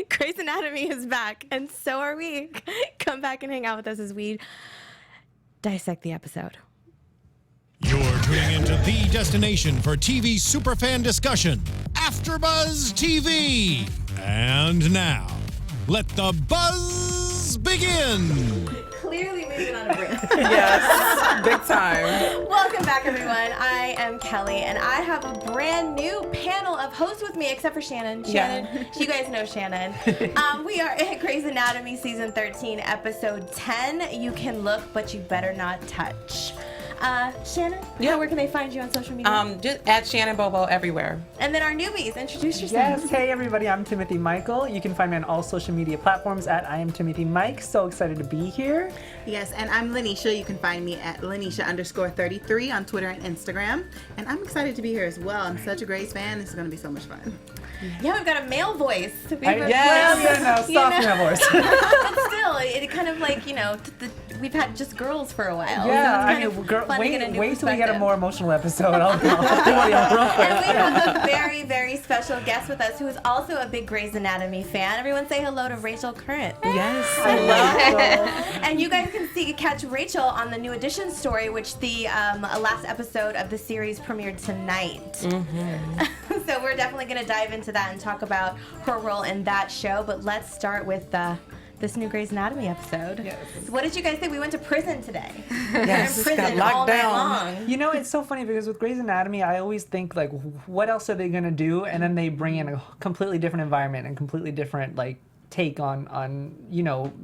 Grey's Anatomy is back, and so are we. Come back and hang out with us as we dissect the episode. You're tuning into the destination for TV superfan discussion, AfterBuzz TV. And now, let the buzz begin. Clearly moving on a break. Yes, big time. Welcome back, everyone. I am Kellie, and I have a brand new panel of hosts with me, except for Shannon. You guys know Shannon. We are at Grey's Anatomy Season 13, Episode 10. You can look, but you better not touch. Shannon, where can they find you on social media? Just at Shannon Bobo everywhere. And then our newbies, introduce yourselves. Yes, hey everybody, I'm Timothy Michael. You can find me on all social media platforms at I am Timothy Mike. So excited to be here. Yes, and I'm Lanisha. You can find me at Lanisha_33 on Twitter and Instagram. And I'm excited to be here as well. I'm such a Grey's fan. This is going to be so much fun. Yeah, we've got a male voice. Soft male voice. But still, it kind of like, we've had just girls for a while. Yeah, So wait till we get a more emotional episode. I'll real quick. And we have a very, very special guest with us who is also a big Grey's Anatomy fan. Everyone say hello to Rachel Currence. Yes. Hello. And you guys can catch Rachel on the New Edition story, which the last episode of the series premiered tonight. Mm-hmm. So we're definitely going to dive into that and talk about her role in that show. But let's start with this new Grey's Anatomy episode. Yes. So what did you guys think? We went to prison today. Yes, we were in prison got locked all night down. long. It's so funny because with Grey's Anatomy, I always think, like, what else are they going to do? And then they bring in a completely different environment and completely different, like, take on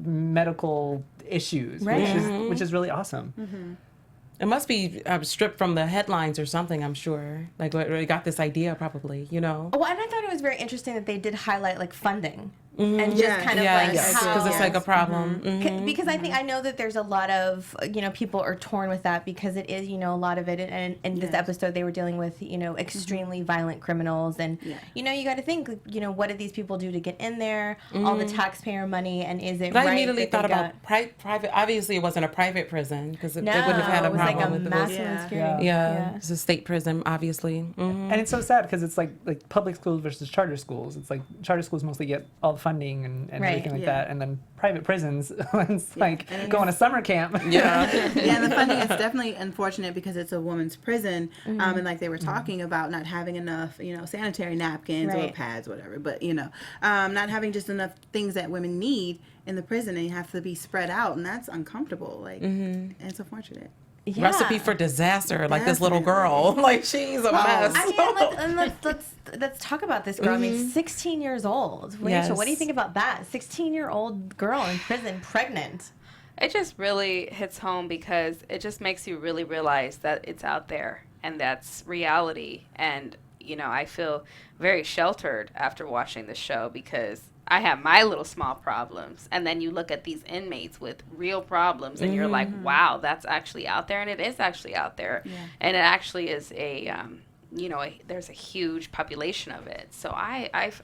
medical issues, Right. which is really awesome. Mm-hmm. It must be stripped from the headlines or something, I'm sure. Like, we got this idea probably, Well, and I thought it was very interesting that they did highlight, like, funding. And just kind of like how... because it's like a problem. Because I know that there's a lot of, people are torn with that because it is, a lot of it. And in this episode, they were dealing with, extremely violent criminals. And, you got to think, what did these people do to get in there? All the taxpayer money. And is it but right I immediately that thought about private. Obviously, it wasn't a private prison because they wouldn't have had a problem with it. it. Was like a maximum security. It's a state prison, obviously. Mm-hmm. And it's so sad because it's like public schools versus charter schools. It's like charter schools mostly get all the funding and everything like that, and then private prisons, it's like going to summer camp. Yeah, and the funding is definitely unfortunate because it's a woman's prison, and like they were talking about not having enough, sanitary napkins or pads, whatever, but not having just enough things that women need in the prison, and you have to be spread out, and that's uncomfortable. Like, and it's unfortunate. Yeah. Recipe for disaster, like this little girl. Like, she's a mess. I mean, let's talk about this girl. I mean, 16 years old. Rachel, what do you think about that? 16-year-old girl in prison, pregnant. It just really hits home because it just makes you really realize that it's out there and that's reality. And, I feel very sheltered after watching the show because I have my little small problems, and then you look at these inmates with real problems, and you're like, wow, that's actually out there, and it is actually out there, and it actually is there's a huge population of it. So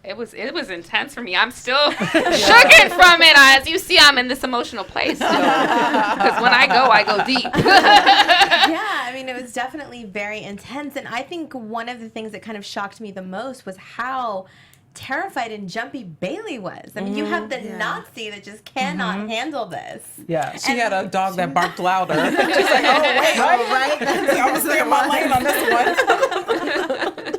it was intense for me. I'm still shooken from it. As you see, I'm in this emotional place. Because when I go deep. Yeah, I mean, it was definitely very intense, and I think one of the things that kind of shocked me the most was how terrified and jumpy Bailey was. I mean, you have the Nazi that just cannot handle this. Yeah. She had a dog that barked louder. She's like, oh, wait, Right? I was thinking about laying on this one.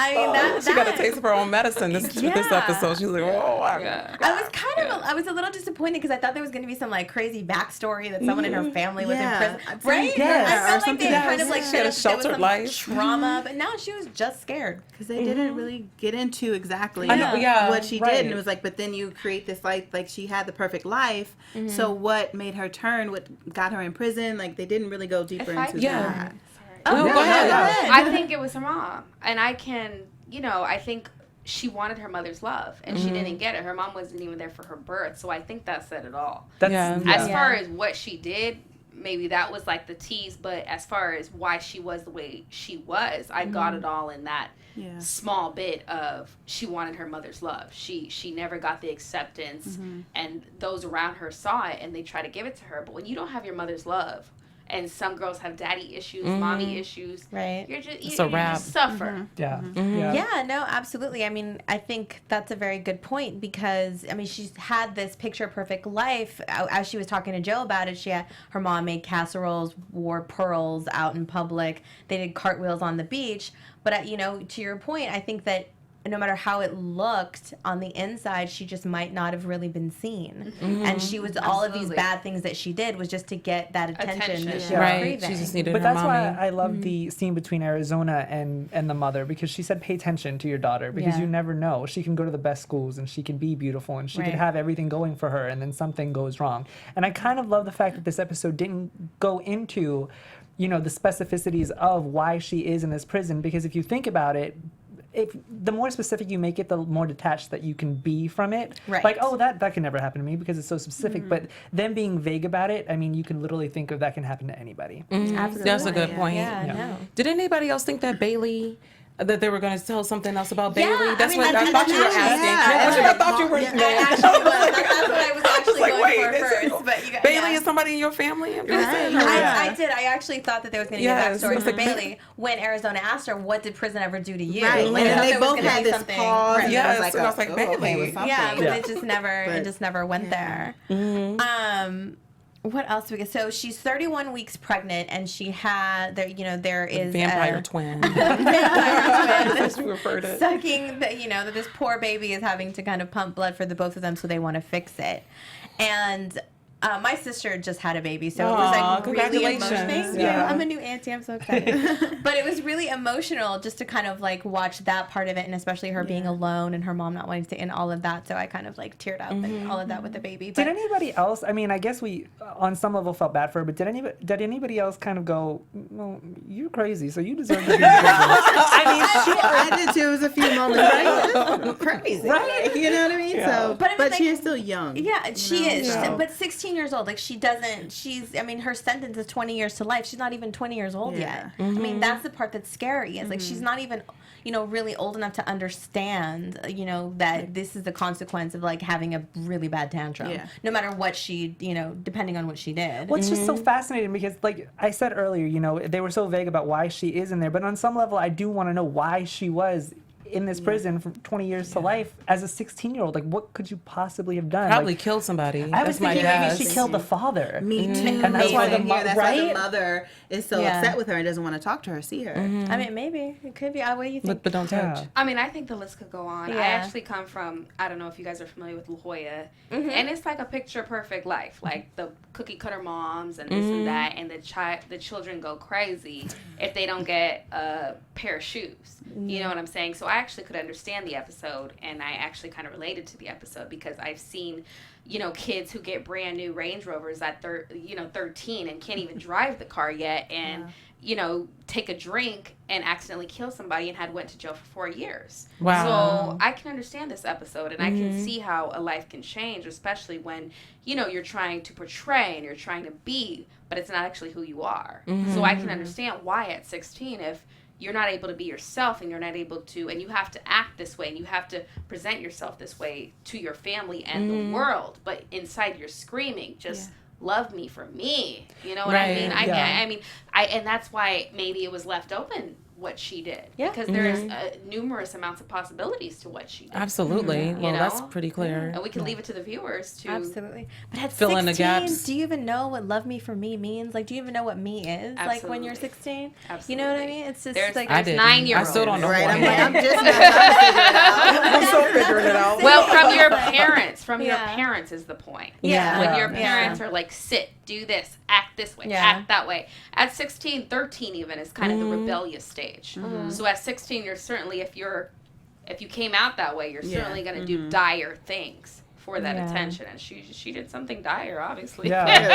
I mean, she got a taste of her own medicine this episode. She was like, oh, I was a little disappointed because I thought there was going to be some like crazy backstory that someone in her family was in prison. Right? Yes. I felt like they kind of like she had a sheltered life. Trauma, but now she was just scared. Because they didn't really get into exactly what she did. And it was like, but then you create this life, like she had the perfect life. So what made her turn? What got her in prison? Like they didn't really go deeper into that. Go ahead. I think it was her mom. And I think she wanted her mother's love, and she didn't get it. Her mom wasn't even there for her birth, so I think that said it all. As far as what she did, maybe that was like the tease, but as far as why she was the way she was, I got it all in that small bit of she wanted her mother's love. She never got the acceptance, and those around her saw it, and they try to give it to her. But when you don't have your mother's love, and some girls have daddy issues, mommy issues. Right. You're just, It's a you wrap. just suffer. Yeah. Yeah, no, absolutely. I mean, I think that's a very good point because, I mean, she's had this picture perfect life. As she was talking to Joe about it, her mom made casseroles, wore pearls out in public. They did cartwheels on the beach. But, you know, to your point, I think that no matter how it looked on the inside, she just might not have really been seen. And she was, all of these bad things that she did was just to get that attention that she was Right. craving. She just needed But her that's mommy. why I love the scene between Arizona and the mother, because she said, pay attention to your daughter, because you never know. She can go to the best schools and she can be beautiful and she could have everything going for her, and then something goes wrong. And I kind of love the fact that this episode didn't go into, you know, the specificities of why she is in this prison, because if you think about it, the more specific you make it, the more detached that you can be from it. Right. Like, oh, that can never happen to me because it's so specific. But then being vague about it, I mean, you can literally think of that can happen to anybody. Absolutely. That's a good point. Yeah, no. Did anybody else think that Bailey, that they were going to tell something else about Yeah, Bailey? That's I mean, what I thought you were asking. yeah. I thought you were. I actually was. That's what I was actually like, going wait, for this is- first. But you, Bailey is somebody in your family? I'm just saying. I did. I actually thought that there was going to be Yes, a backstory I was for like, Bailey when Arizona asked her, "What did prison ever do to you?" Right. And And I thought they there was both gonna had be this something. pause. Right. And Yes, I was like, and I was like, okay, Bailey. with something. Yeah, but it just never went there. What else we get? So she's 31 weeks pregnant, and she had there is Vampire a twin. vampire twin As we referred it. sucking that this poor baby is having to kind of pump blood for the both of them, so they want to fix it. And my sister just had a baby, so it was like really congratulations. emotional. Thank you. Yeah. I'm a new auntie. I'm so excited. But it was really emotional just to kind of like watch that part of it, and especially her being alone and her mom not wanting to, and all of that. So I kind of like teared up and all of that with the baby. But Did anybody else? I mean, I guess we, on some level, felt bad for her. But did anybody else kind of go, "Well, you're crazy, so you deserve to be." I did too. It was a few moments, right? Crazy, Right? You know what I mean? So, But I mean, but like, she is still young. Yeah, she know, is. so- But 16 years old. Like, I mean, her sentence is 20 years to life. She's not even 20 years old yet. I mean, that's the part that's scary. Is like, she's not even, really old enough to understand, that this is the consequence of like having a really bad tantrum. Yeah. No matter what she, depending on what she did. Well, it's just so fascinating because, like I said earlier, they were so vague about why she is in there. But on some level, I do want to know why she was in this prison from 20 years to life as a 16-year-old. Like, what could you possibly have done? Probably Like, killed somebody. I was That's my thinking maybe guess. she killed the father. Me too. And that's why the That's why the right? mother is so Yeah. upset with her and doesn't want to talk to her, see her. I mean, maybe it could be. What do you think? But don't touch. Yeah. I mean, I think the list could go on. I Yeah. actually come from, I don't know if you guys are familiar with La Jolla, and it's like a picture perfect life, like the cookie cutter moms and this and that, and the children go crazy if they don't get a pair of shoes. You know what I'm saying? So I actually could understand the episode, and I actually kind of related to the episode because I've seen, kids who get brand new Range Rovers at 13 and can't even drive the car yet, and take a drink and accidentally kill somebody and went to jail for 4 years. Wow. So I can understand this episode, and I can see how a life can change, especially when, you're trying to portray and you're trying to be, but it's not actually who you are. So I can understand why at 16, if you're not able to be yourself and you're not able to, and you have to act this way and you have to present yourself this way to your family and the world, but inside you're screaming, just love me for me. You know what I mean? And that's why maybe it was left open what she did. Yeah. Because there's numerous amounts of possibilities to what she did. Absolutely. Well, that's pretty clear. And we can leave it to the viewers to... Absolutely. But at Fill 16, in the gaps. do you even know what love me for me means? Like, do you even know what me is? Like, when you're 16? You know what I mean? It's just There's like... I did. 9-year-olds. I still don't know. Right? I'm beforehand. like, I'm just not trying to figure it out. I'm still figuring it out. Well, from your parents. From your Yeah. parents is the point. Yeah. When your Yeah. parents are like, sit, do this, act this way, Yeah. act that way. At 16, 13 even is kind of the rebellious stage. So at 16, you're certainly, if you came out that way, you're certainly going to do dire things for that Yeah. attention. And she did something dire, obviously. Yeah. No,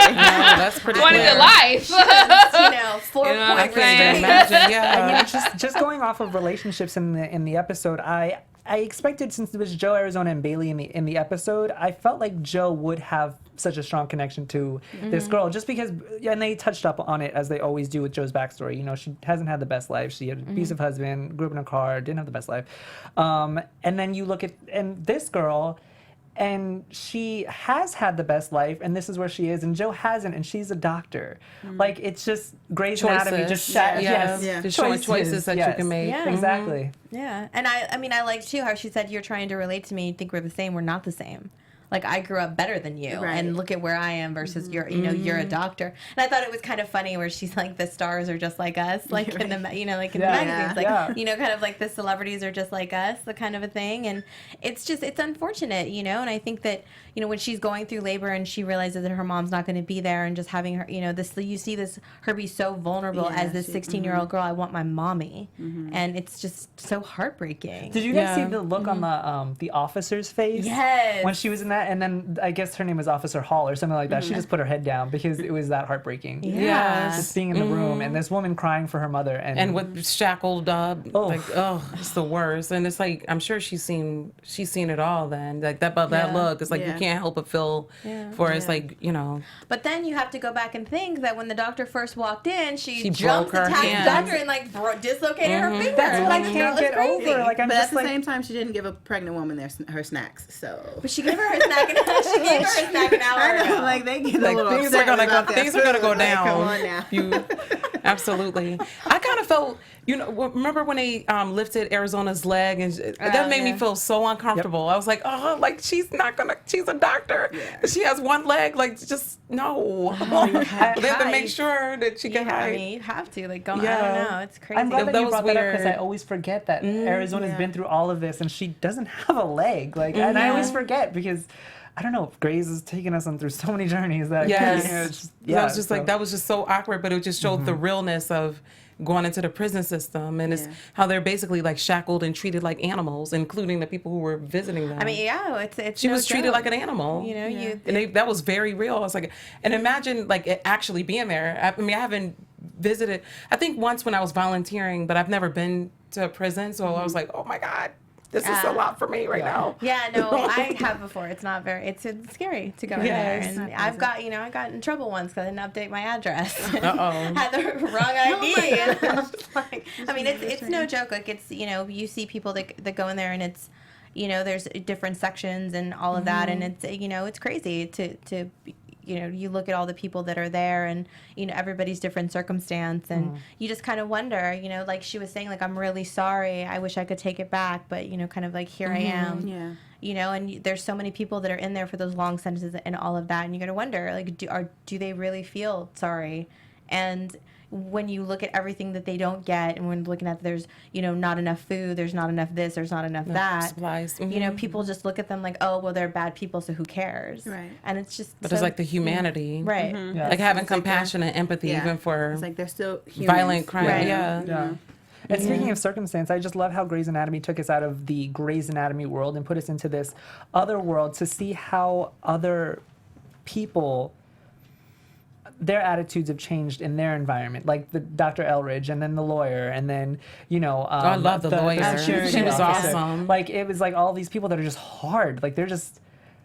that's pretty Wanted clear. a life. 4 You know what I'm points. saying? Imagine, yeah. just going off of relationships in the episode, I expected, since it was Joe, Arizona, and Bailey in the episode, I felt like Joe would have such a strong connection to this girl, just because, and they touched up on it as they always do with Joe's backstory. She hasn't had the best life. She had an abusive husband, grew up in a car, didn't have the best life. And then you look at, and this girl, and she has had the best life, and this is where she is, and Joe hasn't, and she's a doctor. Like, it's just Grey's Anatomy, just Just showing choices that you can make. Yeah. Exactly. Yeah. And I mean, I like too how she said, you're trying to relate to me, you think we're the same, we're not the same. Like, I grew up better than you, and look at where I am versus you're, you know, you're a doctor. And I thought it was kind of funny where she's like, the stars are just like us, like in the, you know, like in the magazines, like, you know, kind of like the celebrities are just like us, the kind of a thing. And it's just, it's unfortunate, you know, and I think that, you know, when she's going through labor and she realizes that her mom's not going to be there and just having her, you know, this, you see this, her be so vulnerable as this 16-year-old girl, I want my mommy. And it's just so heartbreaking. Did you guys see the look on the officer's face? Yes. When she was in that, and then I guess her name was Officer Hall or something like that. She just put her head down because it was that heartbreaking. Yes. Just being in the room and this woman crying for her mother and with shackled up, like, it's the worst. And it's like, I'm sure she's seen it all. Then like that look, it's like you can't help but feel for it's like, you know. But then you have to go back and think that when the doctor first walked in, she broke jumped, her attacked the hand. doctor and like dislocated her finger. that's what I Like, can't get crazy. over. Like, I'm But just at the like, same time, she didn't give a pregnant woman her snacks. So. But she gave her her snack. She gave her her snack an hour I know, ago. like they get a Like little things are upset gonna about go, that things are gonna go food. Like, down. come on now. You absolutely. I kind of felt, you know, remember when they lifted Arizona's leg and that made me feel so uncomfortable. I was like, oh, like she's a doctor. She has one leg, like just no. They have to make sure that she can hide. I mean, you have to like go. I don't know. It's crazy. I'm glad that That you was brought that up because I weird. always forget that Arizona's been through all of this and she doesn't have a leg. Like, and I always forget because I don't know, Grey's has taken us on through so many journeys that Yes. you know, it's just, That was just like, that was just so awkward, but it just showed the realness of going into the prison system and it's how they're basically like shackled and treated like animals, including the people who were visiting them. I mean, it's. She no was treated joke. like an animal. You know, And that was very real. I was like, and imagine like it actually being there. I mean, I haven't visited, I think once when I was volunteering, but I've never been to a prison. So I was like, oh my God, this is a lot for me right now. Yeah, no, I have before. It's not very. It's scary to go in there, and I got in trouble once because I didn't update my address. Had the wrong ID. And I was like, I mean, it's no joke. Like it's, you know, you see people that go in there and it's, you know, there's different sections and all of that, and it's, you know, it's crazy to you know, you look at all the people that are there and, you know, everybody's different circumstance and you just kind of wonder, you know, like she was saying, like, I'm really sorry. I wish I could take it back. But, you know, kind of like here I am. Yeah. You know, and there's so many people that are in there for those long sentences and all of that. And you're going to wonder, like, do they really feel sorry? And when you look at everything that they don't get and when looking at there's, you know, not enough food, there's not enough this, there's not enough that. Supplies. You know, people just look at them like, oh, well, they're bad people, so who cares? Right. And it's just But it's like the humanity. Right. Yeah. Like having compassion and empathy even for It's like they're still humans. violent crime. Right. Yeah. And speaking of circumstance, I just love how Grey's Anatomy took us out of the Grey's Anatomy world and put us into this other world to see how other people, their attitudes have changed in their environment, like the Dr. Elridge and then the lawyer and then, you know, I love the lawyer. security She was officer. awesome. Like it was like all these people that are just hard. Like they're just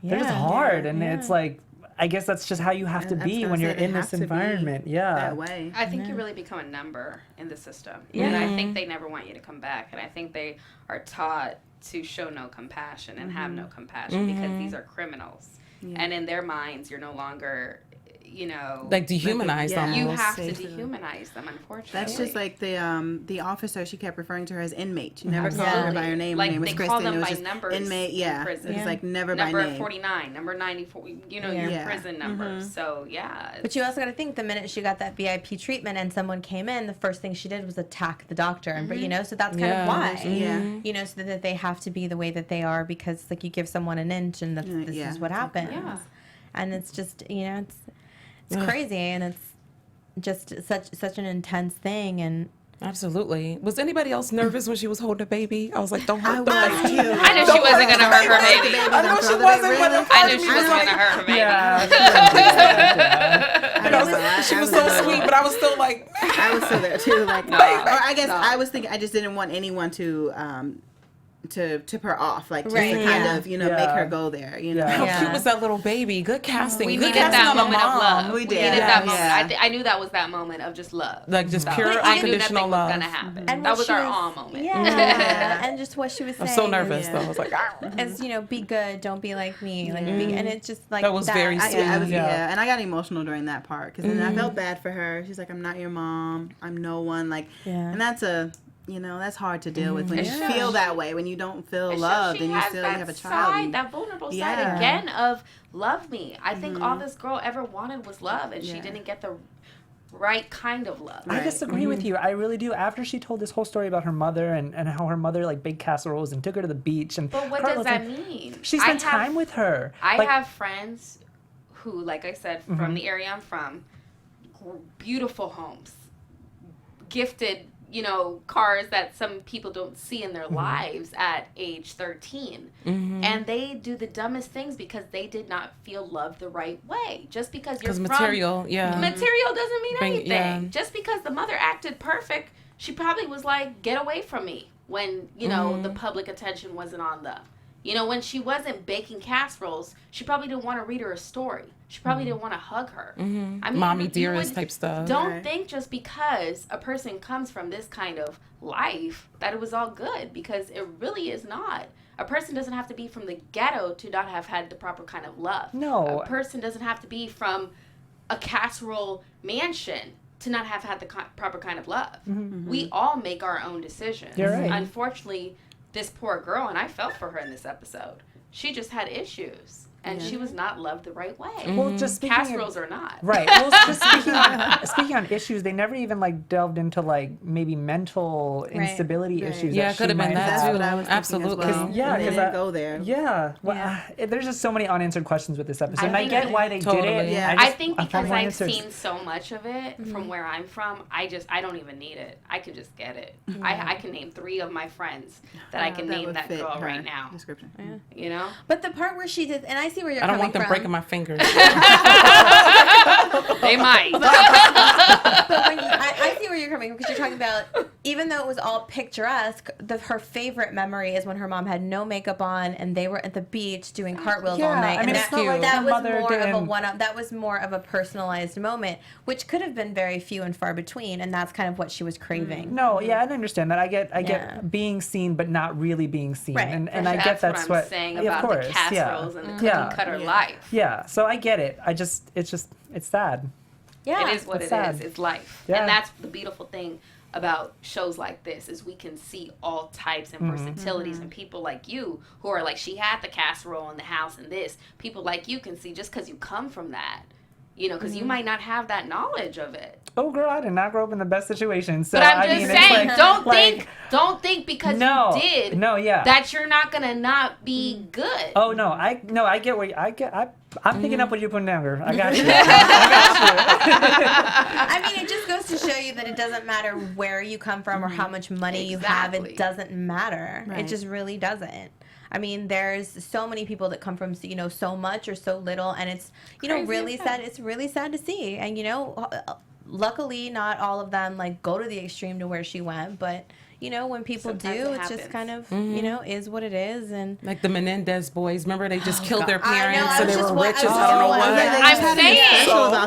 hard. And it's like, I guess that's just how you have to I was be gonna when say you're they in have this to be environment. Yeah. That way. I think you really become a number in the system. And I think they never want you to come back. And I think they are taught to show no compassion and have no compassion because these are criminals. And in their minds, you're no longer, you know, like dehumanized almost. you have to Basically. dehumanize them, unfortunately. That's just like the officer. She kept referring to her as inmate. She never called her by her name. Like her name was they Krista, call and it them was by just numbers inmate. in Yeah, prison. it's like never number by name. 49, number 94, you know, your prison number. So, yeah. But you also got to think the minute she got that VIP treatment and someone came in, the first thing she did was attack the doctor. And, but, you know, so that's kind of why. Yeah. You know, so that they have to be the way that they are because, like, you give someone an inch and this is what happens. Yeah. And it's just, you know, it's crazy and it's just such an intense thing. And Absolutely. Was anybody else nervous when she was holding the baby? I was like, don't hurt the was baby. too. I knew she wasn't going to hurt her baby. I know she wasn't, but a I part knew of she me wasn't going to like, hurt her baby. and I was, she was so sweet, but I was still like, I was still there too. Like, or I guess I was thinking I just didn't want anyone to tip her off, like just Right, to kind yeah. of, you know, make her go there, you know. How Yeah. cute was that little baby? Good casting. We Good needed casting that on the moment of mom. love. We did. Needed that Yeah. moment. I knew that was that moment of just love. Like just pure But even- I knew unconditional nothing love. was gonna happen. And That what was she our was- awe moment. Yeah. And just what she was I saying. was so nervous Yeah. though. I was like, ah. Is, you know, be good, don't be like me. Like, be, and it's just like That was very I was, Yeah. and I got emotional during that part because then I felt bad for her. She's like, I'm not your mom. I'm no one. Like, and that's that's hard to deal with when you feel that way, when you don't feel loved and you feel you have a child. Side, that vulnerable Yeah. side again of love me. I think all this girl ever wanted was love, and she Yeah. didn't get the right kind of love. I disagree with you. I really do. After she told this whole story about her mother and how her mother like baked casseroles and took her to the beach and But what Carla's does that like, mean? She spent time with her. I Like, have friends who, like I said, from the area I'm from, beautiful homes, gifted, cars that some people don't see in their lives at age 13. And they do the dumbest things because they did not feel loved the right way. Just because you're from... material Material doesn't mean anything. Yeah. Just because the mother acted perfect, she probably was like, get away from me when, the public attention wasn't on them. When she wasn't baking casseroles, she probably didn't want to read her a story. She probably didn't want to hug her. I mean, Mommy you dearest would- type stuff. Don't think just because a person comes from this kind of life that it was all good, because it really is not. A person doesn't have to be from the ghetto to not have had the proper kind of love. No. A person doesn't have to be from a casserole mansion to not have had the proper kind of love. We all make our own decisions. You're right. Unfortunately, this poor girl, and I felt for her in this episode, she just had issues. And she was not loved the right way. Well, just speaking Casseroles are not. Right. Well, just speaking on issues, they never even like delved into like maybe mental instability issues. Yeah, that it could she have been might that That's have. what I was thinking Absolutely. as well. Yeah, They 'cause didn't I- go there. Yeah. Well, there's just so many unanswered questions with this episode. I And I think get that- why they did Totally. it. Yeah. I think I because find I've answers. seen so much of it from where I'm from, I don't even need it. I could just get it. I can name 3 of my friends that I can name would that fit girl her right now. description. But the part where she did, and I see where you're I don't coming want them from. breaking my fingers. They might. But when I see where you're coming from, because you're talking about, even though it was all picturesque, her favorite memory is when her mom had no makeup on and they were at the beach doing cartwheels all night. I mean, and it's not like that her was mother more of a didn't- one-up. That was more of a personalized moment, which could have been very few and far between, and that's kind of what she was craving. No, yeah, I understand that. I get Yeah. being seen, but not really being seen, Right. and I get that's what I'm what saying yeah, about of course, the casseroles and the cookie Yeah. cutter life. Yeah, so I get it. It's sad. Yeah, It is what it's it sad. is. It's life. Yeah. And that's the beautiful thing about shows like this, is we can see all types and versatilities, and people like you who are like, she had the casserole in the house and this. People like you can see just because you come from that, because you might not have that knowledge of it. Oh, girl, I did not grow up in the best situation. So But I'm I just mean, saying, it's don't think because No. you did No, yeah. that you're not gonna not be good. Oh no, I get what I'm picking up what you're putting down, girl. I got you. I mean, it just goes to show you that it doesn't matter where you come from or how much money you have. Exactly. It doesn't matter. It Right. just really doesn't. I mean, there's so many people that come from, so much or so little, and it's, Crazy really as sad. It's really sad to see. And, luckily not all of them like go to the extreme to where she went, but when people Sometimes do, it it's just happens. kind of, is what it is. And Like the Menendez boys. Remember they just killed their I know, parents I so was they just were wa- rich I as was I don't know just what. wondering. I'm saying,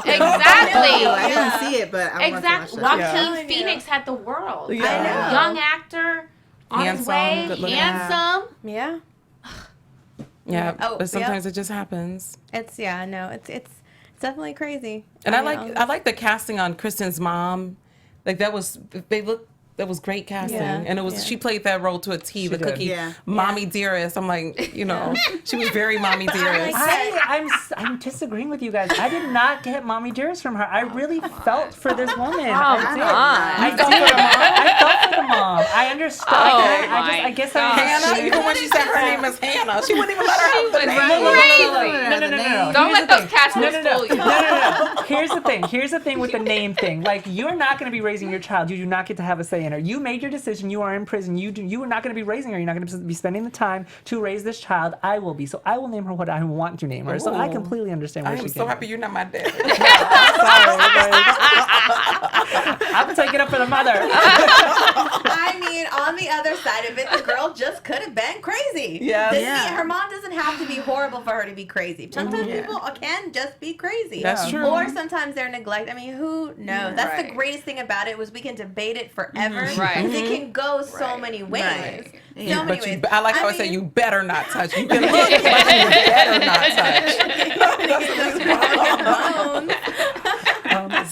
exactly. I didn't see it, but I want to watch Exactly. that. Joaquin Phoenix had the world. Yeah. I know. Young actor, on his Handsome, way, good looking. handsome. yeah, Yeah, Oh, but sometimes it just happens. it's it's definitely crazy. And mean, I like the casting on Kristen's mom. Like that was great casting, Yeah, and it was yeah. she played that role to a T. The did. cookie, Yeah. mommy dearest. I'm like, she was very mommy dearest. I'm disagreeing with you guys. I did not get mommy dearest from her. I really felt for this woman. I did. I felt for the mom. I felt for the mom. I understood. I guess I Hannah, even when she said her name is Hannah, she wouldn't even let her have the was name. crazy. No. Don't Here's let the those thing. casseroles fool you. No. Here's the thing with the name thing. Like, you're not going to be raising your child. You do not get to have a say in her. You made your decision. You are in prison. You are not going to be raising her. You're not going to be spending the time to raise this child. I will be. So I will name her what I want to name her. So I Ooh. completely understand where I she am came so from. happy you're not my dad. I'm taking up for the mother. I mean, on the other side of it, the girl just could have been crazy. Yes. Her mom doesn't have to be horrible for her to be crazy. Sometimes people can just be crazy. That's true. Or sometimes they're neglect. I mean, who knows? That's the greatest thing about it was we can debate it forever. Right. It can go so many ways. Right. So many ways. I like how I say you better not touch. You can look, but you better not touch.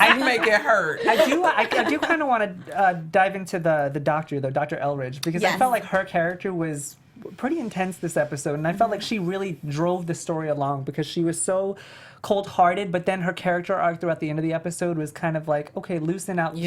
I make it hurt. I do kind of want to dive into the doctor, though, Dr. Elridge, because I felt like her character was pretty intense this episode, and I felt like she really drove the story along because she was so cold-hearted, but then her character arc throughout the end of the episode was kind of like, okay, loosen out the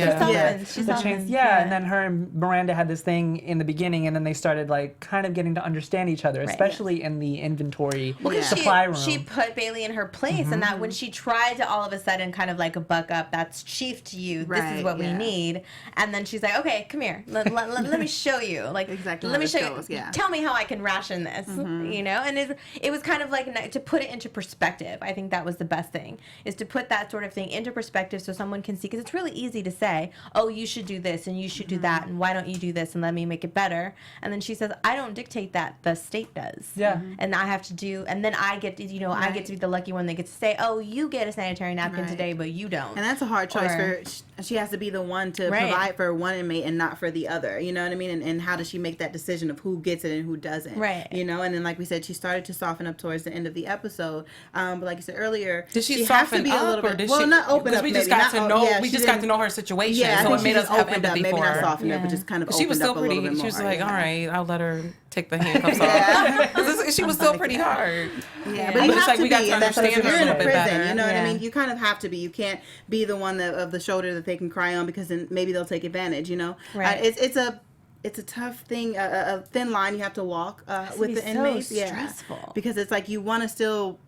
chains. And then her and Miranda had this thing in the beginning, and then they started like kind of getting to understand each other, especially in the inventory supply room. She put Bailey in her place, and that when she tried to all of a sudden kind of like a buck up, that's chief to you. This is what we need. And then she's like, okay, come here. Let me show you. Like, exactly let me show goes, you. Tell me how I can ration this. You know, and it was kind of like to put it into perspective. I think that was the best thing, is to put that sort of thing into perspective so someone can see, because it's really easy to say, oh, you should do this and you should do that, and why don't you do this and let me make it better. And then she says, I don't dictate that, the state does. And I have to do, and then I get to, I get to be the lucky one that gets to say, oh, you get a sanitary napkin today, but you don't. And that's a hard choice she has to be the one to provide for one inmate and not for the other, you know what I mean? And how does she make that decision of who gets it and who doesn't? You know, and then like we said, she started to soften up towards the end of the episode, but like you said earlier, did she soften up, or did she? Not open up. We just got to know. We just got to know her situation, so it made us have empathy for her. Maybe not soften up, but just kind of. She was still pretty. She was like, all right, I'll let her take the handcuffs off. She was still pretty hard. Yeah, but you have to be. We got to understand her a little bit better. You know what I mean? You kind of have to be. You can't be the one of the shoulder that they can cry on, because then maybe they'll take advantage. You know, it's a tough thing, a thin line you have to walk with the inmates. Stressful. Because it's like you want to still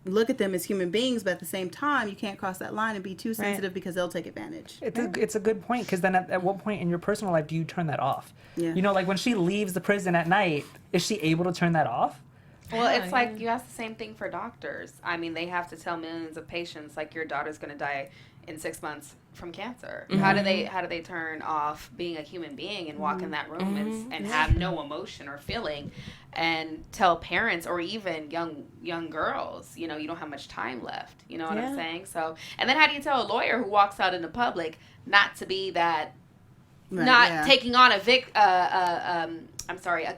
look at them as human beings, but at the same time, you can't cross that line and be too sensitive because they'll take advantage. It's a good point, because then at what point in your personal life do you turn that off? You know, like when she leaves the prison at night, is she able to turn that off? Well, it's like you ask the same thing for doctors. I mean, they have to tell millions of patients, like, your daughter's going to die in 6 months from cancer. How do they turn off being a human being and walk in that room and have no emotion or feeling, and tell parents or even young girls, you know, you don't have much time left. You know what I'm saying? So, and then how do you tell a lawyer who walks out in the public not to be that, taking on a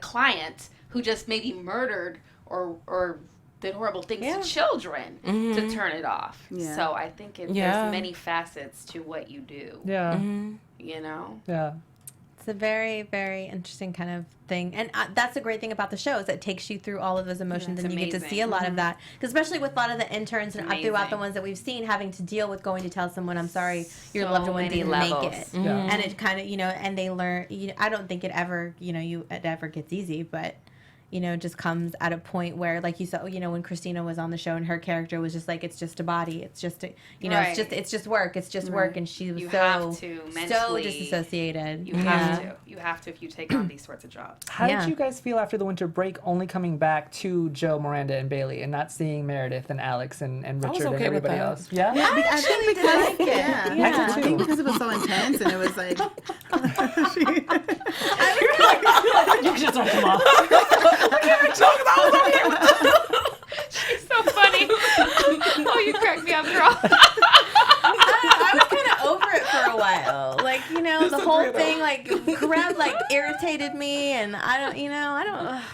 client who just maybe murdered or did horrible things to children, to turn it off. So I think there's many facets to what you do. You know? It's a very, very interesting kind of thing. And that's the great thing about the show, is it takes you through all of those emotions, and you get to see a lot of that. Because especially with a lot of the interns and throughout the ones that we've seen, having to deal with going to tell someone, I'm sorry, your loved one didn't make it. And it kind of, you know, and they learn, you know, I don't think it ever, you know, it ever gets easy, but you know, just comes at a point where, like you saw, you know, when Christina was on the show and her character was just like, it's just a body, it's just a, you know, it's just work, and she was so disassociated. You have to if you take on these sorts of jobs. How did you guys feel after the winter break, only coming back to Joe, Miranda, and Bailey, and not seeing Meredith and Alex and Richard and everybody else? I think because it was so intense, and it was like, you just don't come off. She's so funny. Oh, you cracked me up, girl. I was kind of over it for a while. Like, you know, the whole thing, like, irritated me, and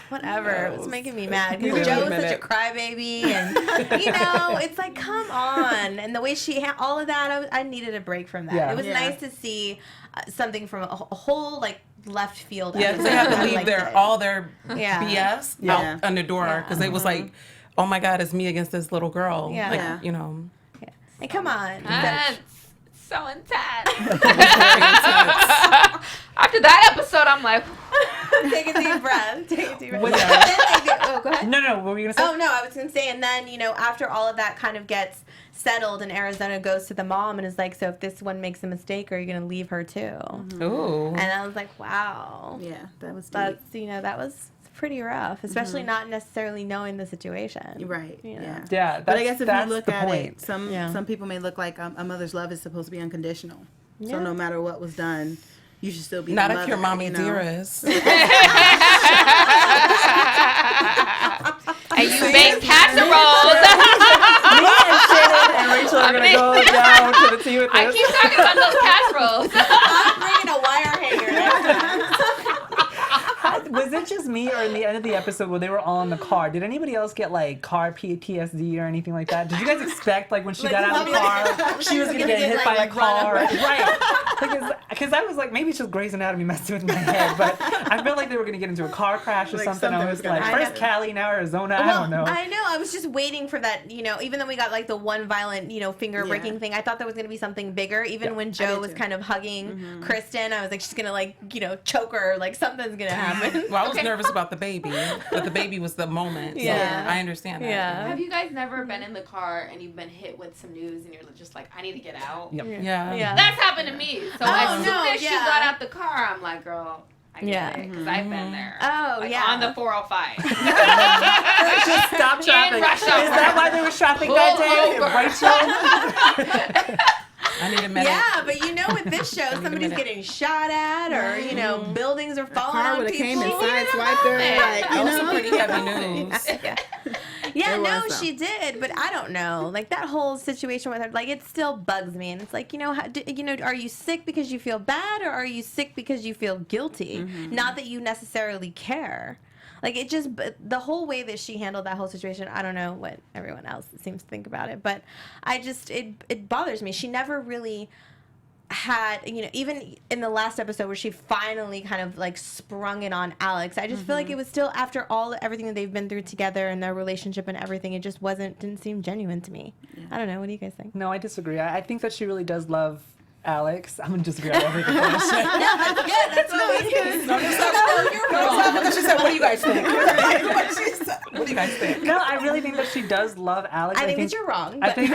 whatever. It was making me mad because Joe's such a crybaby, and, you know, it's like, come on. And the way she had all of that, I needed a break from that. It was nice to see something from a whole, like, left field. Yeah, they have to leave all their BS out on the door, because they was like, oh my God, it's me against this little girl. Like, you know. And come on. That's so intense. After that episode, I'm like, take a deep breath. Go ahead. No, what were you going to say? Oh, no, I was going to say, and then, you know, after all of that kind of gets settled, and Arizona goes to the mom and is like, so if this one makes a mistake, are you going to leave her too? Ooh. And I was like, wow. Yeah, that was deep. That's, you know, that was pretty rough, especially not necessarily knowing the situation. Right. You know? Yeah. But I guess if you look at it, some people may look like a mother's love is supposed to be unconditional. So no matter what was done, you should still be Not the if mother, you're mommy you know? dearest. And you make casseroles. Me and Shannon and Rachel are gonna go down to the tea with I this. keep talking about those casseroles. I'm bringing a wire hanger next time. Was it just me, or in the end of the episode where they were all in the car, did anybody else get like car PTSD or anything like that? Did you guys expect like when she got out of the car, she was gonna get hit by a car? Right. Because I was like, maybe it's just Grey's Anatomy messing with my head, but I felt like they were gonna get into a car crash or something. I was like, first Cali, now Arizona. I don't know. I know. I was just waiting for that. Even though we got like the one violent, finger breaking thing, I thought there was gonna be something bigger. Even when Joe was kind of hugging Kristen, I was like, she's gonna like choke her, like something's gonna happen. Well, I was nervous about the baby, but the baby was the moment. So I understand that. Yeah. Have you guys never been in the car and you've been hit with some news and you're just like, I need to get out? Yep. Yeah. That's happened to me. So as soon as she got out the car, I'm like, girl, I get it, because I've been there. Oh, like, yeah. on the 405. Just stop traffic. rush Is hour. that why there was traffic that day? Rachel? I need a minute. Yeah, but with this show, somebody's getting shot at, or buildings are falling Car on would have people. came and sideswiped her. Like, That was some pretty heavy news. Yeah, It no, was, though. she did, but I don't know. Like that whole situation with her, like it still bugs me, and it's like, are you sick because you feel bad, or are you sick because you feel guilty? Not that you necessarily care. Like it just, the whole way that she handled that whole situation, I don't know what everyone else seems to think about it, but it bothers me. She never really had, even in the last episode where she finally kind of like sprung it on Alex, I just feel like it was still, after everything that they've been through together and their relationship and everything, it just didn't seem genuine to me. I don't know. What do you guys think? No, I disagree. I think that she really does love Alex. I'm gonna disagree on everything. No, that's good. That's what we do. You're wrong. She said, what do you guys think? What do you guys think? No, I really think that she does love Alex. I think that you're wrong. I But think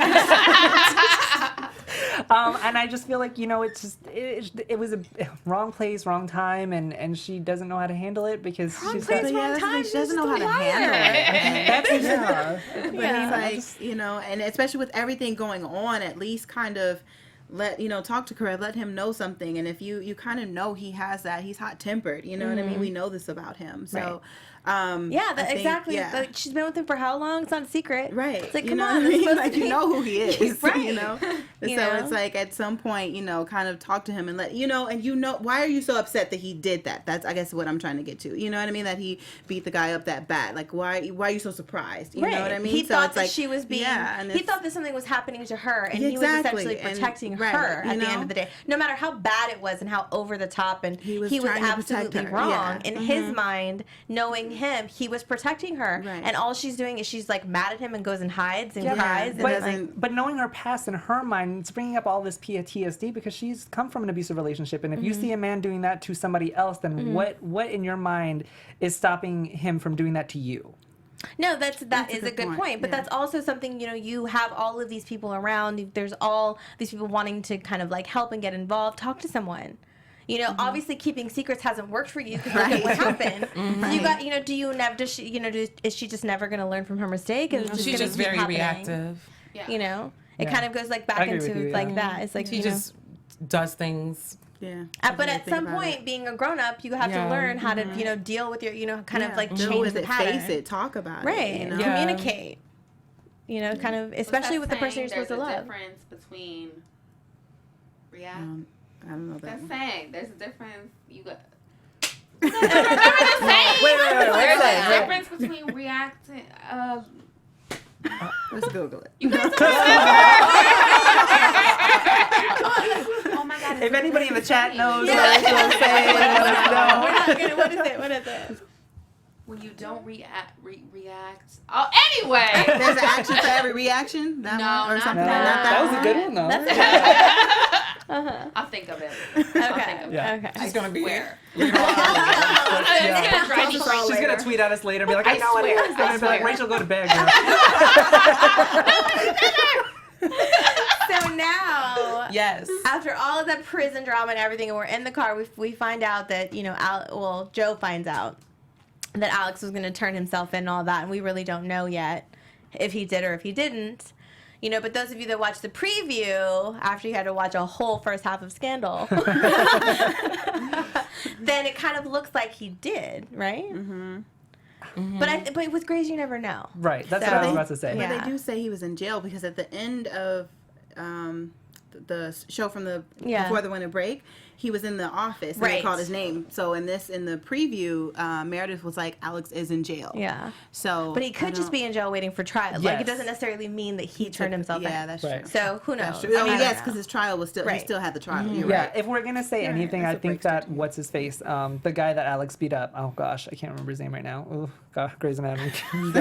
and I just feel like, it was a wrong place, wrong time, and she doesn't know how to handle it because she's got... wrong time. She doesn't know how to handle it. But he's like, and especially with everything going on, at least kind of talk to Correct, let him know something. And if you kind of know he has that, he's hot tempered, what I mean? We know this about him. So, exactly. Yeah. Like, she's been with him for how long? It's not a secret. Right. It's like, you come know on. what I mean? That's Like, supposed to be... who he is. Right. So know? it's like at some point, kind of talk to him and let, and why are you so upset that he did that? That's, I guess, what I'm trying to get to. You know what I mean? That he beat the guy up that bad. Like, why are you so surprised? You know what I mean? He so thought it's that like, she was being, he thought that something was happening to her, and he was Exactly. essentially And- protecting right, her at you the end know? of the day. No matter how bad it was and how over the top, and he was trying to protect absolutely her. wrong. Yeah. In his mind, knowing him, he was protecting her. Right. And all she's doing is she's like mad at him and goes and hides and cries. Yeah. And But knowing her past, in her mind, it's bringing up all this PTSD because she's come from an abusive relationship. And if you see a man doing that to somebody else, then what in your mind is stopping him from doing that to you? No, that is a good point. But that's also something, you have all of these people around. There's all these people wanting to kind of like help and get involved. Talk to someone. Obviously keeping secrets hasn't worked for you because look at what happened. So you got, do you never, does she, is she just never going to learn from her mistake? She's just very reactive. Yeah. It kind of goes like back into like that. It's like, She just does things. Yeah. But at some point, being a grown up, you have to learn how to, deal with your, kind of like deal change with the it, pattern. face it, talk about Right. it. Communicate. Kind of, especially with the person you're supposed to There's a love. difference between react. I don't know that. That's saying there's a difference. You got. Wait. There's a difference between reacting. Let's Google it. You guys oh my God! If anybody in the chat knows Yeah. what Rachel's saying, let us know. We're not gonna, what is it? When you don't react. Oh, anyway. There's an action for every reaction? That No, one? Or not something that. like That was a good one, though. I'll think of it. Okay. She's going to be Where? here. It's gonna drive me Talk to us all crazy. She's going to tweet at us later and be like, I know what it swear, is. And I I'll be like, swear. Rachel, go to bed, girl. So now, Yes. after all of that prison drama and everything, and we're in the car, we find out that, Joe finds out that Alex was going to turn himself in and all that, and we really don't know yet if he did or if he didn't. but those of you that watched the preview after you had to watch a whole first half of Scandal, then it kind of looks like he did, right? Mm-hmm. Mm-hmm. But with Grey's, you never know. Right. That's what I was about to say. But they do say he was in jail because at the end of the show from before the winter break, he was in the office and they called his name. So in the preview, Meredith was like, Alex is in jail. Yeah. So, but he could just be in jail waiting for trial. Yes. Like, it doesn't necessarily mean that he turned himself in. Yeah, that's true. So who knows? Oh, yes, because his trial was still, he still had the trial. Mm-hmm. You're right. If we're going to say anything, I think that, what's his face? The guy that Alex beat up. Oh, gosh, I can't remember his name right now. Oh, God, Grey's Anatomy. You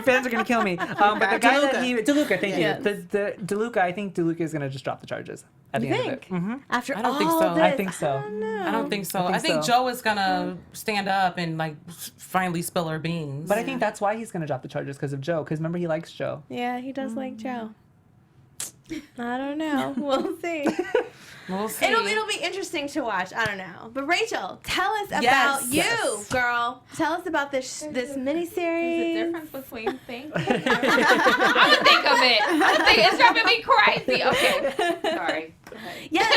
fans are going to kill me. But the guy DeLuca, thank you. The DeLuca, I think DeLuca is going to just drop the charges at the end of it. Mm-hmm. After I don't think so. I think so. I don't think so. I think Joe is gonna stand up and like finally spill her beans. But I think that's why he's gonna drop the charges, because of Joe. Because remember, he likes Joe. Yeah, he does like Joe. I don't know. We'll see. We'll see. It'll be interesting to watch. I don't know. But Rachel, tell us about you, girl. Tell us about this miniseries. There's a difference between thinking. I'm gonna think of it. I think it's driving me crazy. Okay, sorry. Yes.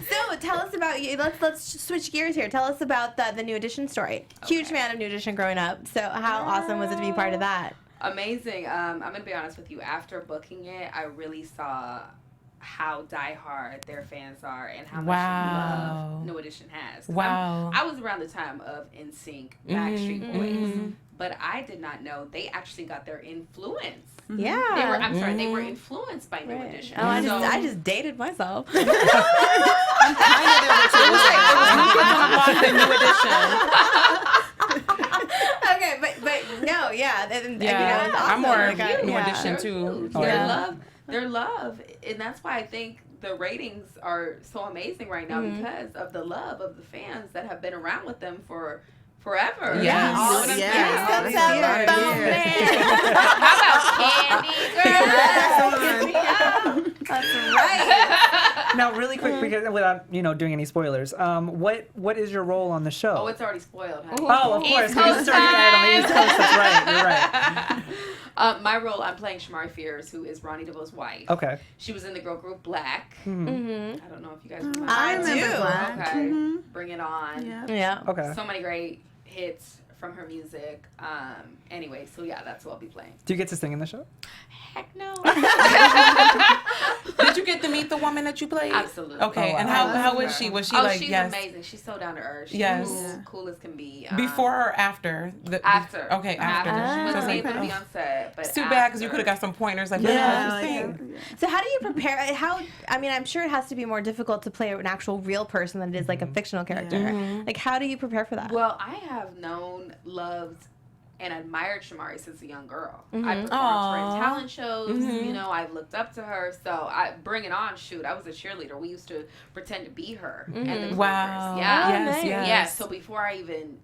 So tell us about you. Let's switch gears here. Tell us about the New Edition story. Huge fan of New Edition growing up. So how awesome was it to be part of that? Amazing. I'm gonna be honest with you. After booking it, I really saw how diehard their fans are and how much love New Edition has. Wow. I was around the time of NSYNC, Backstreet Boys, but I did not know they actually got their influence. Yeah. They were influenced by New Edition. Oh, I just dated myself. I'm kind of there with you. It was like New Edition. Okay, but no, yeah. I'm more New Edition too. Their love, and that's why I think the ratings are so amazing right now because of the love of the fans that have been around with them for forever. Yes. You know what I'm saying? How about Candy Girl? That's right. Now, really quick, because without doing any spoilers, what is your role on the show? Oh, it's already spoiled, honey. Oh, of course, because it's already aired on the East Coast. That's right. You're right. My role, I'm playing Shamari Fears, who is Ronnie DeVoe's wife. Okay. She was in the girl group Black. Mm-hmm. I don't know if you guys remember. I remember Black. Okay. Mm-hmm. Bring It On. Yeah. Okay. So many great hits from her music. Anyway, so yeah, that's what I'll be playing. Do you get to sing in the show? Heck no. Did you get to meet the woman that you played? Absolutely. Okay, and how was she? Was she she's amazing. She's so down to earth. She's cool as can be. Before or after? After. Okay, after. She wasn't So able to be on set, but it's too bad because you could have got some pointers. Like, So how do you prepare? I'm sure it has to be more difficult to play an actual real person than it is like a fictional character. Mm-hmm. Like, how do you prepare for that? Well, I have known, loved, and admired Shamari since a young girl. Mm-hmm. I performed for her in talent shows. I've looked up to her. So Bring It On, shoot, I was a cheerleader. We used to pretend to be her. And the wow. Yeah. Yes. Yeah. So before I even,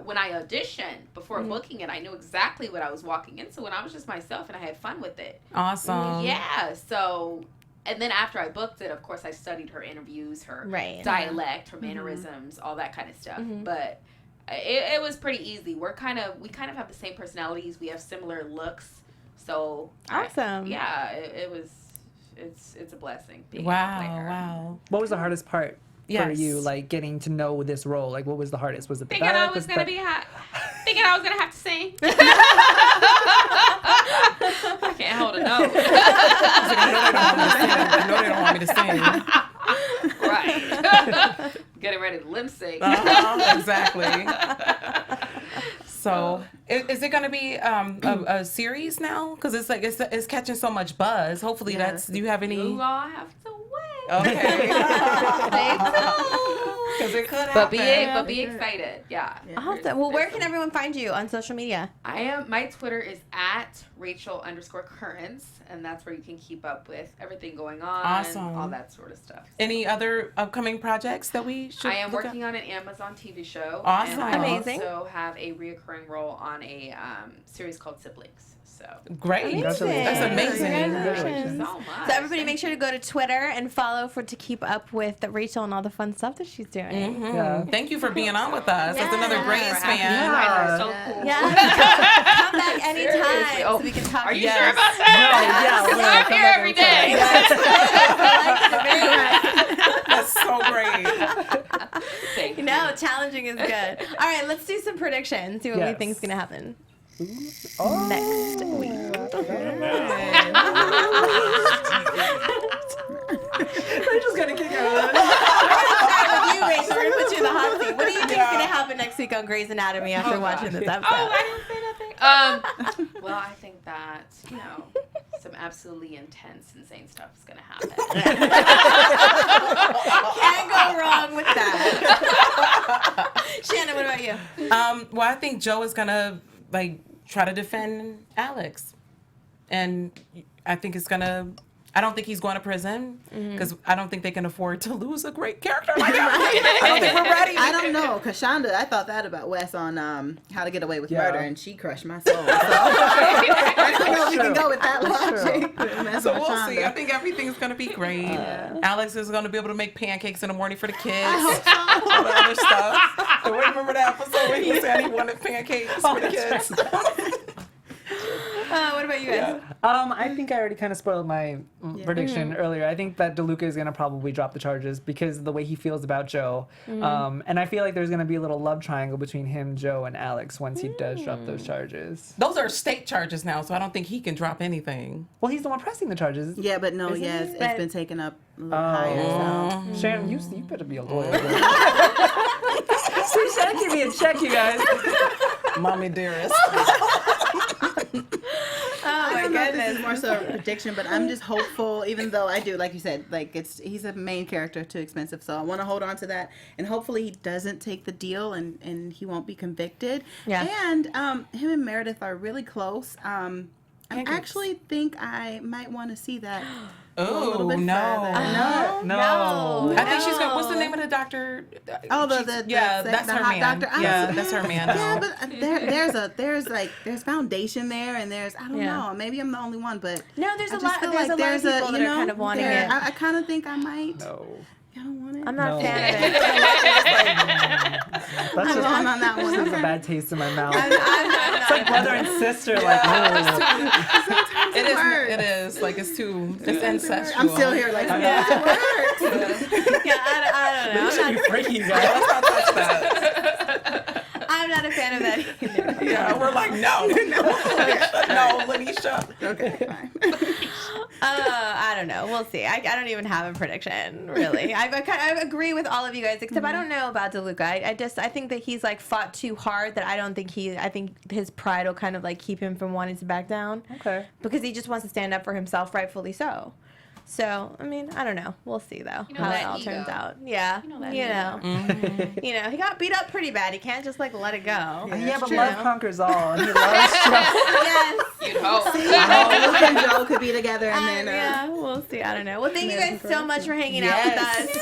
when I auditioned, before booking it, I knew exactly what I was walking into, and I was just myself, and I had fun with it. Awesome. Yeah. So. And then after I booked it, of course, I studied her interviews, her dialect, her mannerisms, all that kind of stuff. But it was pretty easy. We kind of have the same personalities. We have similar looks. So awesome. It's a blessing. Wow. What was the hardest part for you, like getting to know this role? Like, what was the hardest? Was it the thinking I was gonna be hot? Thinking I was gonna have to sing. I can't hold a note. I know they don't want me to sing. Right. Getting ready to lip sync. Exactly. So, is it going to be a series now? Because it's like it's catching so much buzz. Hopefully, that's. Do you have any? You all have to wait. Okay. Because it could happen. But be excited. Yeah. Awesome. Well, where can everyone find you on social media? My Twitter is at Rachel_Currence, and that's where you can keep up with everything going on. Awesome. All that sort of stuff. Any other upcoming projects that we should? I am working on an Amazon TV show. Awesome. And I Amazing. also have a reoccurring role on a series called Siblings. So great. Amazing. That's amazing. Congratulations. Thank you so much. So everybody make sure to go to Twitter and follow to keep up with Rachel and all the fun stuff that she's doing. doing. Yeah. Thank you for being on with us. That's Yeah. another Grace fan. You guys are so cool. Yeah. Come back anytime Seriously. so we can talk. Are you Yes. sure about that? No, yeah, I'm here every day. That's so great. Thank you. No, challenging is good. All right, let's do some predictions. See what we Yes. think is going to happen Oh. next week. Rachel's gonna kick out. Start with you, Rachel. We're going to put you in the hot seat. What do you think is going to happen next week on Grey's Anatomy after watching this episode? Oh, I didn't say nothing. Well, I think that, some absolutely intense, insane stuff is going to happen. Can't go wrong with that. Shannon, what about you? Well, I think Joe is gonna try to defend Alex, and I think it's gonna. I don't think he's going to prison because I don't think they can afford to lose a great character like that. I don't think we're ready. I don't know, cause Shonda, I thought that about Wes on How to Get Away with Yeah. Murder, and she crushed my soul. So I don't know if we can go with that logic. So we'll see. I think everything's gonna be great. Alex is gonna be able to make pancakes in the morning for the kids. All the other stuff. So remember that episode where he said he wanted pancakes for the kids? What about you guys? I think I already kind of spoiled my prediction earlier. I think that DeLuca is going to probably drop the charges because of the way he feels about Joe. And I feel like there's going to be a little love triangle between him, Joe, and Alex once he does drop those charges. Those are state charges now, so I don't think he can drop anything. Well, he's the one pressing the charges. Yeah, but no, Isn't yes, he? it's been taken up a little higher. So. Shannon, you better be a lawyer. See, Shannon, keep me in check, you guys. Mommy dearest. Oh, I don't know if this goodness. is more so a prediction, but I'm just hopeful, even though I do, like you said, he's a main character, too expensive, so I want to hold on to that, and hopefully he doesn't take the deal and he won't be convicted. Yeah. And him and Meredith are really close. I actually think I might want to see that go a little Oh, bit no. further. No. I think she's going to, what's the name of the doctor? Oh, that's the her hot man. doctor. Yeah, that's her man. Yeah, but there's foundation there, and there's I don't Yeah. know, maybe I'm the only one, but No, there's I a just lot. feel There's like a lot of people that are kind of wanting it. I kind of think I might. No. I don't want it. I'm not No. a fan of it. That's I'm just, going on that one. this is a bad taste in my mouth. I'm It's like brother and sister. It is. Like, it's incestual. I'm still here like, yeah, it works. Yeah, I don't know. This should be freaky, you guys. Let's not touch that. I'm not a fan of that either. Yeah, we're like, no, no, Lanisha. Okay, fine. I don't know. We'll see. I don't even have a prediction, really. I agree with all of you guys, except I don't know about DeLuca. I think that he's fought too hard. That I think his pride will kind of keep him from wanting to back down. Okay. Because he just wants to stand up for himself, rightfully so. So, I mean, I don't know. We'll see, though, how that it all ego. turns out. Yeah. He got beat up pretty bad. He can't just, let it go. Yeah, but true. love conquers all, and he loves trouble. Yes. You'd hope. Luke and Joe could be together, and then Yeah, we'll see. I don't know. Well, thank you guys so much for hanging out with Yes. us.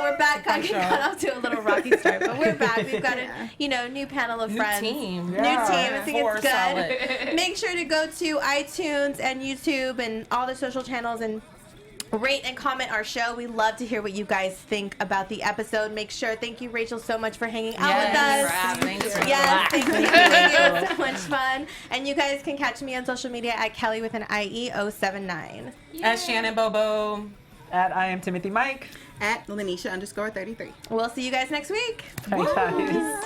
We're back. I got off to a little rocky start, but we're back. We've got a new panel of friends. Team. New team. I think Four it's good. solid. Make sure to go to iTunes and YouTube and all the social channels and rate and comment our show. We love to hear what you guys think about the episode. Thank you, Rachel, so much for hanging out with us. Thanks for Yes, thank you. It was so much fun. And you guys can catch me on social media at Kellie with an IE079. As Shannon Bobo. At I am Timothy Mike. at Lanisha_33. We'll see you guys next week. Bye, guys.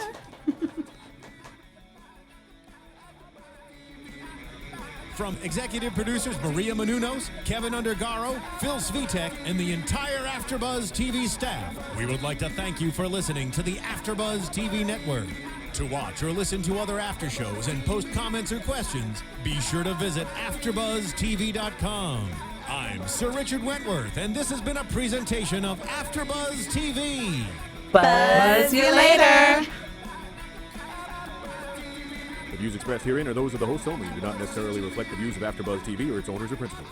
From executive producers Maria Menounos, Kevin Undergaro, Phil Svitek, and the entire AfterBuzz TV staff, we would like to thank you for listening to the AfterBuzz TV network. To watch or listen to other after shows and post comments or questions, be sure to visit AfterBuzzTV.com. I'm Sir Richard Wentworth, and this has been a presentation of AfterBuzz TV. Buzz you later. The views expressed herein are those of the hosts only and do not necessarily reflect the views of AfterBuzz TV or its owners or principals.